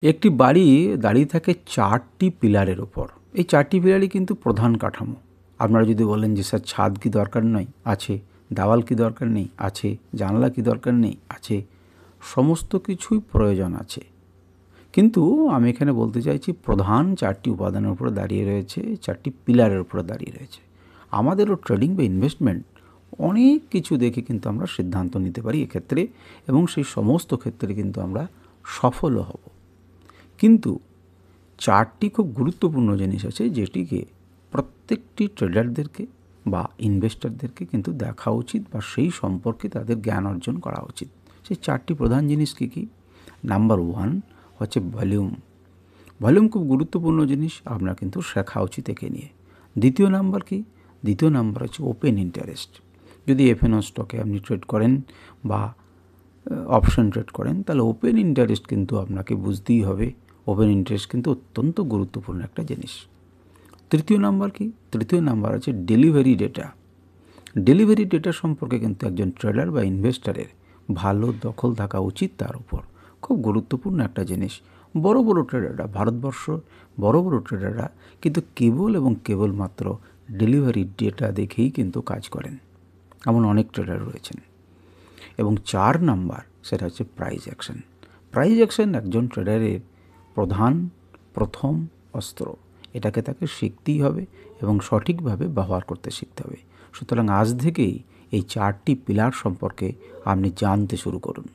একটি বাড়ি দাঁড়িয়ে থাকে 4টি পিলারের ওপর। এই 4টি পিলারই কিন্তু প্রধান কাঠামো। আপনারা যদি বলেন যে স্যার ছাদ কি দরকার নয়? আছে। দেওয়াল কি দরকার নেই? আছে। জানলা কি দরকার নেই? আছে। সমস্ত কিছুই প্রয়োজন আছে। কিন্তু আমি এখানে বলতে চাইছি প্রধান 4টি উপাদানের উপরে দাঁড়িয়ে রয়েছে, 4টি পিলারের উপরে দাঁড়িয়ে রয়েছে। আমাদেরও ট্রেডিং বা ইনভেস্টমেন্ট অনেক কিছু দেখে কিন্তু আমরা সিদ্ধান্ত নিতে পারি এক্ষেত্রে, এবং সেই সমস্ত ক্ষেত্রে কিন্তু আমরা সফলও হব। কিন্তু 4টি খুব গুরুত্বপূর্ণ জিনিস আছে যেটিকে প্রত্যেকটি ট্রেডারদেরকে বা ইনভেস্টরদেরকে কিন্তু দেখা উচিত বা সেই সম্পর্কে তাদের জ্ঞান অর্জন করা উচিত। সেই 4টি প্রধান জিনিস কী কী? নাম্বার 1 হচ্ছে ভলিউম। ভলিউম খুব গুরুত্বপূর্ণ জিনিস, আপনার কিন্তু শেখা উচিত একে নিয়ে। দ্বিতীয় নাম্বার কি? দ্বিতীয় নাম্বার হচ্ছে ওপেন ইন্টারেস্ট। যদি এফএনও স্টকে আপনি ট্রেড করেন বা অপশন ট্রেড করেন, তাহলে ওপেন ইন্টারেস্ট কিন্তু আপনাকে বুঝতেই হবে। ওপেন ইন্টারেস্ট কিন্তু অত্যন্ত গুরুত্বপূর্ণ একটা জিনিস। তৃতীয় নাম্বার কি? তৃতীয় নাম্বার হচ্ছে ডেলিভারি ডেটা। ডেলিভারি ডেটা সম্পর্কে কিন্তু একজন ট্রেডার বা ইনভেস্টারের ভালো দখল থাকা উচিত তার উপর। খুব গুরুত্বপূর্ণ একটা জিনিস। বড় বড় ট্রেডাররা, ভারতবর্ষ বড় বড় ট্রেডাররা কিন্তু কেবল এবং কেবলমাত্র ডেলিভারি ডেটা দেখেই কিন্তু কাজ করেন। এমন অনেক ট্রেডার রয়েছেন। এবং 4 নাম্বার সেটা হচ্ছে প্রাইস অ্যাকশন। প্রাইস অ্যাকশন একজন ট্রেডারের প্রথম অস্ত্র। এটাকে তাকে শিখতেই হবে এবং সঠিকভাবে ব্যবহার করতে শিখতে হবে। সুতরাং আজ থেকেই এই 4টি পিলার সম্পর্কে আপনি জানতে শুরু করুন।